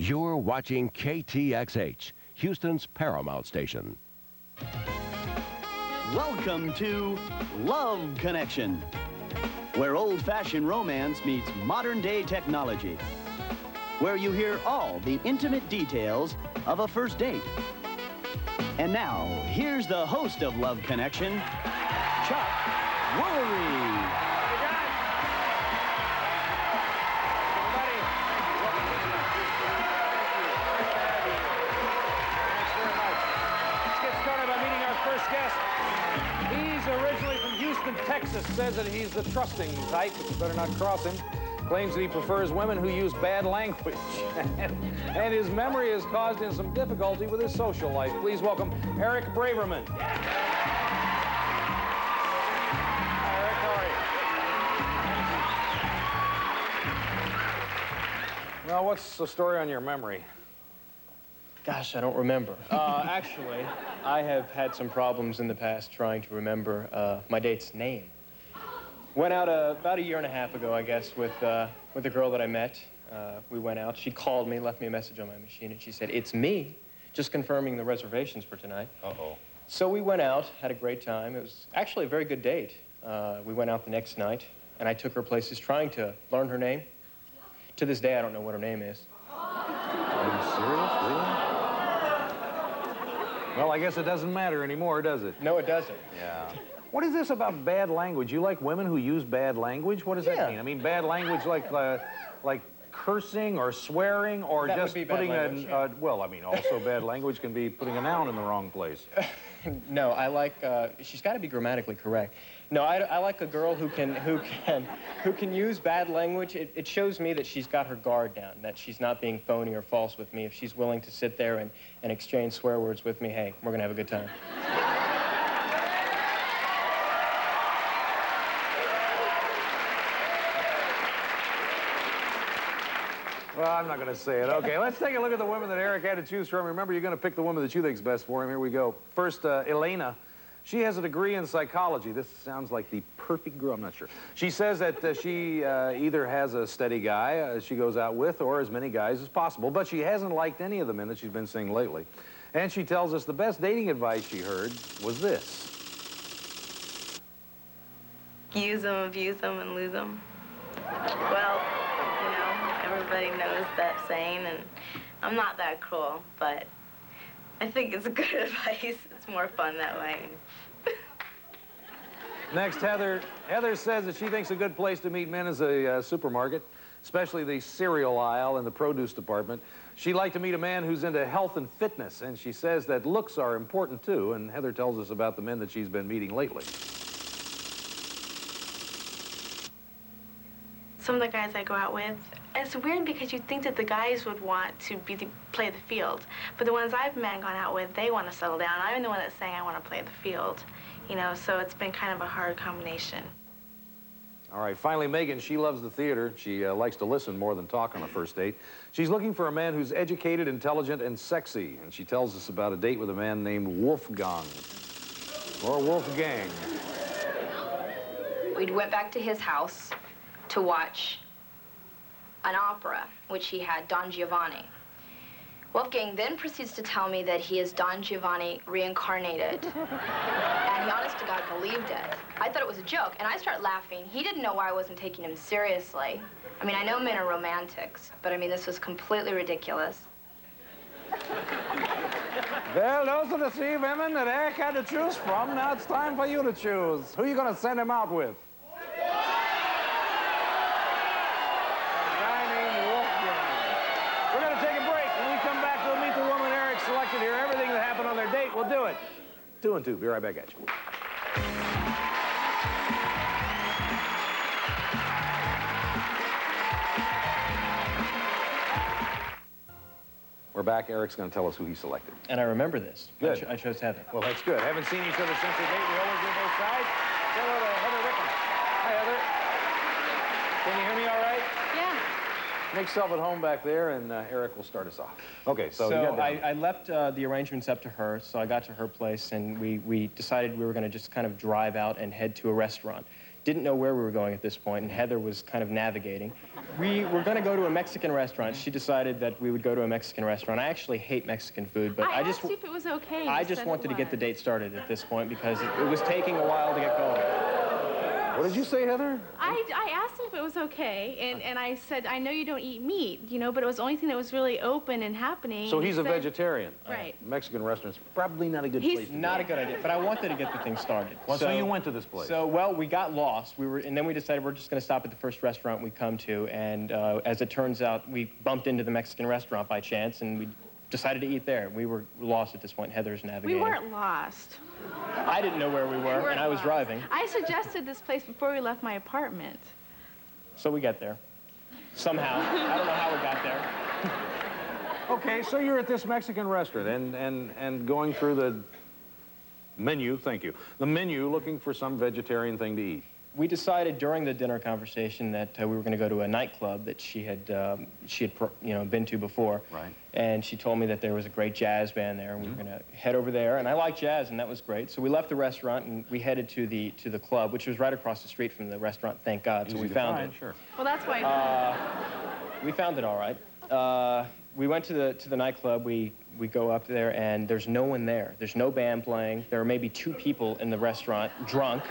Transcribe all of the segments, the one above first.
You're watching KTXH, Houston's Paramount station. Welcome to Love Connection, where old-fashioned romance meets modern-day technology, where you hear all the intimate details of a first date. And now, here's the host of Love Connection, Chuck Woolery. Guest. He's originally from Houston, Texas. Says that he's the trusting type, but you better not cross him. Claims that he prefers women who use bad language. And his memory has caused him some difficulty with his social life. Please welcome Erik Braverman. Hi, Erik, how are you? Well, what's the story on your memory? Gosh, I don't remember. Actually, I have had some problems in the past trying to remember my date's name. Went out about a year and a half ago, I guess, with a girl that I met. We went out. She called me, left me a message on my machine, and she said, "It's me, just confirming the reservations for tonight." Uh-oh. So we went out, had a great time. It was actually a very good date. We went out the next night, and I took her places trying to learn her name. To this day, I don't know what her name is. Are you serious? Really? Well, I guess it doesn't matter anymore, does it? No, it doesn't. Yeah. What is this about bad language? You like women who use bad language? What does that mean? I mean, bad language like cursing or swearing or that just would be bad putting language, well, I mean, also bad language can be putting a noun in the wrong place. No, I like, she's got to be grammatically correct. No, I like a girl who can use bad language. It shows me that she's got her guard down, that she's not being phony or false with me. If she's willing to sit there and exchange swear words with me, hey, we're going to have a good time. Well, I'm not going to say it. Okay, let's take a look at the women that Erik had to choose from. Remember, you're going to pick the woman that you think's best for him. Here we go. First, Elena. She has a degree in psychology. This sounds like the perfect girl. I'm not sure. She says that she either has a steady guy she goes out with or as many guys as possible, but she hasn't liked any of the men that she's been seeing lately. And she tells us the best dating advice she heard was this. Use them, abuse them, and lose them. Well, you know, everybody knows that saying, and I'm not that cruel, but I think it's good advice. It's more fun that way. Next, Heather. Heather says that she thinks a good place to meet men is a supermarket, especially the cereal aisle in the produce department. She'd like to meet a man who's into health and fitness, and she says that looks are important too, and Heather tells us about the men that she's been meeting lately. Some of the guys I go out with, it's weird because you'd think that the guys would want to play the field, but the ones I've met and gone out with, they want to settle down. I'm the one that's saying I want to play the field, you know, so it's been kind of a hard combination. All right, finally, Megan, she loves the theater. She likes to listen more than talk on a first date. She's looking for a man who's educated, intelligent, and sexy, and she tells us about a date with a man named Wolfgang, or Wolfgang. We went back to his house to watch an opera, which he had, Don Giovanni. Wolfgang then proceeds to tell me that he is Don Giovanni reincarnated. And he, honest to God, believed it. I thought it was a joke, and I started laughing. He didn't know why I wasn't taking him seriously. I mean, I know men are romantics, but I mean, this was completely ridiculous. Well, those are the three women that Erik had to choose from. Now it's time for you to choose. Who are you going to send him out with? Selected here, everything that happened on their date, we'll do it. 2 and 2, be right back at you. We're back. Erik's going to tell us who he selected. And I remember this. Good. I chose Heather. Well, that's good. Haven't seen each other since the date. We always do both sides. Say hello to Heather Wickham. Hi, Heather. Can you hear me all right? Yeah. Make yourself at home back there, and Erik will start us off. Okay, so you got I left the arrangements up to her, so I got to her place, and we decided we were going to just kind of drive out and head to a restaurant didn't know where we were going at this point, and Heather was kind of navigating. We were going to go to a Mexican restaurant. She decided that we would go to a Mexican restaurant. I actually hate Mexican food, but I asked you if it was okay. I just wanted to get the date started at this point because it was taking a while to get going. What did you say, Heather? I asked him if it was okay, and I said, I know you don't eat meat, you know, but it was the only thing that was really open and happening. So he's a vegetarian. Right. Mexican restaurant's probably not a good place to go. Not a good idea, but I wanted to get the thing started. Well, so you went to this place. So, well, we got lost. And then we decided we're just going to stop at the first restaurant we come to, and as it turns out, we bumped into the Mexican restaurant by chance, and we decided to eat there. We were lost at this point. Heather's navigating. We weren't lost. I didn't know where we were, and I was driving. I suggested this place before we left my apartment. So we get there. Somehow. I don't know how we got there. Okay, so you're at this Mexican restaurant and going through the menu, thank you, the menu looking for some vegetarian thing to eat. We decided during the dinner conversation that we were going to go to a nightclub that she had been to before. Right. And she told me that there was a great jazz band there, and we were going to head over there. And I like jazz, and that was great. So we left the restaurant and we headed to the club, which was right across the street from the restaurant. Thank God. So we found it. Sure. Well, that's why. We found it all right. We went to the nightclub. We go up there, and there's no one there. There's no band playing. There are maybe 2 people in the restaurant, drunk.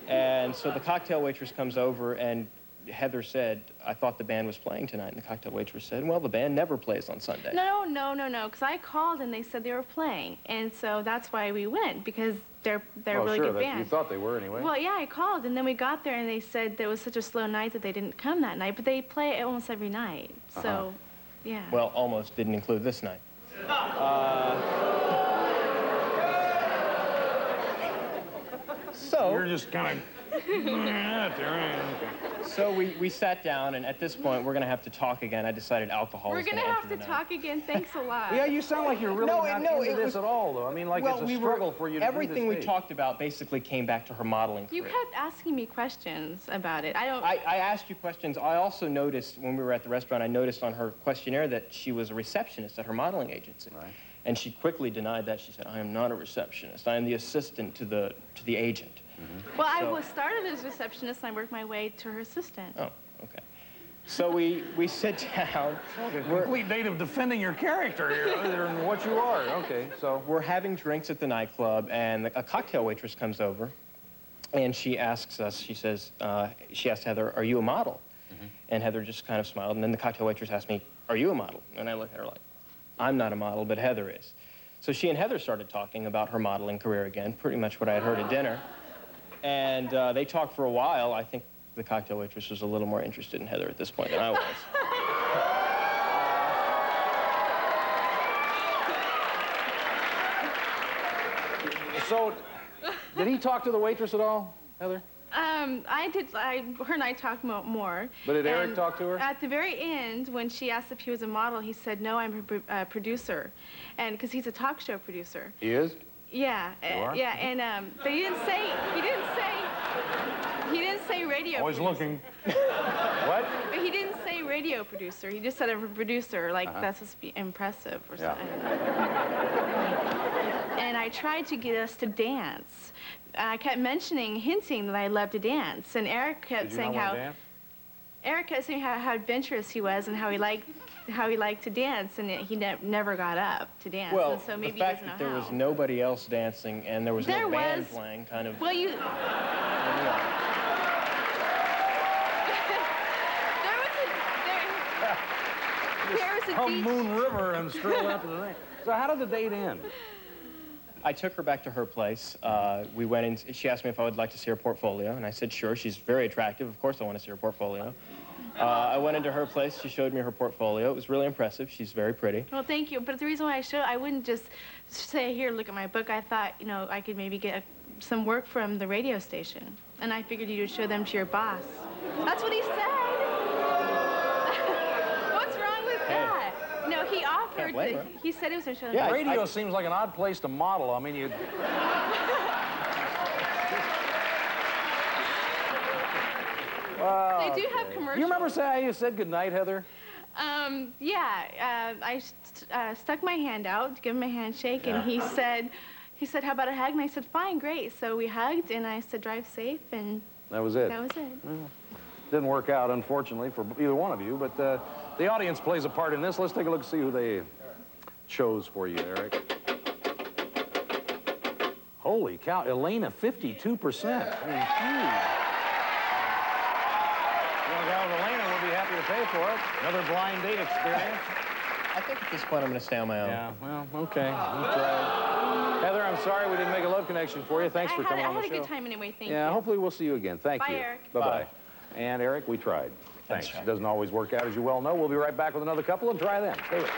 And so the cocktail waitress comes over, and Heather said, I thought the band was playing tonight. And the cocktail waitress said, well, the band never plays on Sunday. No, because I called and they said they were playing. And so that's why we went, because they're a really good band. You thought they were anyway. Well, yeah, I called, and then we got there, and they said there was such a slow night that they didn't come that night. But they play almost every night. So, yeah. Well, almost didn't include this night. So you're just kind of... So we sat down, and at this point, we're going to have to talk again. I decided alcohol was going to enter the night. We're going to have to talk again. Thanks a lot. Yeah, you sound like you're really not into this at all, though. I mean, like it's a struggle for you to everything we talked about basically came back to her modeling career. You kept asking me questions about it. I asked you questions. I also noticed when we were at the restaurant, I noticed on her questionnaire that she was a receptionist at her modeling agency. Right. And she quickly denied that. She said, I am not a receptionist. I am the assistant to the agent. Well, I started as receptionist, and I worked my way to her assistant. Oh, okay. So we sit down. A complete date of defending your character here, other than what you are. Okay, so we're having drinks at the nightclub, and a cocktail waitress comes over, and she asks us. She says, she asked Heather, "Are you a model?" And Heather just kind of smiled, and then the cocktail waitress asked me, "Are you a model?" And I look at her like, "I'm not a model, but Heather is." So she and Heather started talking about her modeling career again, pretty much what I had heard at dinner. And they talked for a while. I think the cocktail waitress was a little more interested in Heather at this point than I was. So, did he talk to the waitress at all, Heather? I did. Her and I talked more. But did Eric talk to her? At the very end, when she asked if he was a model, he said, "No, I'm a producer," and because he's a talk show producer. He is? Yeah. You are? Yeah, and but he didn't say radio. Always producer. looking. What? But he didn't say radio producer. He just said a producer. Like that's supposed to be impressive or something. And I tried to get us to dance. I kept hinting that I loved to dance, and Eric kept saying how adventurous he was and how he liked to dance, and he never got up to dance. Well, and so maybe the fact that there was nobody else dancing and there was no band playing kind of... Well, you... there was a Moon River and stroll out to the night. So how did the date end? I took her back to her place. We went in. She asked me if I would like to see her portfolio, and I said, sure. She's very attractive. Of course I want to see her portfolio. I went into her place. She showed me her portfolio. It was really impressive. She's very pretty. Well, thank you. But the reason why I wouldn't just say, here, look at my book. I thought, you know, I could maybe get some work from the radio station. And I figured you would show them to your boss. That's what he said. What's wrong with that? No, he offered. He said he was going to show them. Yeah, radio seems like an odd place to model. I mean, you. They do have commercials. You remember how you said goodnight, Heather? Yeah. I stuck my hand out to give him a handshake, and he said, how about a hug? And I said, fine, great. So we hugged, and I said, drive safe, and That was it. That was it. Well, didn't work out, unfortunately, for either one of you, but the audience plays a part in this. Let's take a look and see who they chose for you, Eric. Holy cow, Elena, 52%. Young gal with Elena will be happy to pay for it. Another blind date experience. I think at this point I'm going to stay on my own. Yeah, well, okay. We'll try. Heather, I'm sorry we didn't make a love connection for you. Thanks for coming on the show. I had a good time anyway, thank you. Yeah, hopefully we'll see you again. Thank you. Bye, Eric. Bye-bye. Bye. And Eric, we tried. Thanks. Chuck. It doesn't always work out, as you well know. We'll be right back with another couple and try them. Stay with us.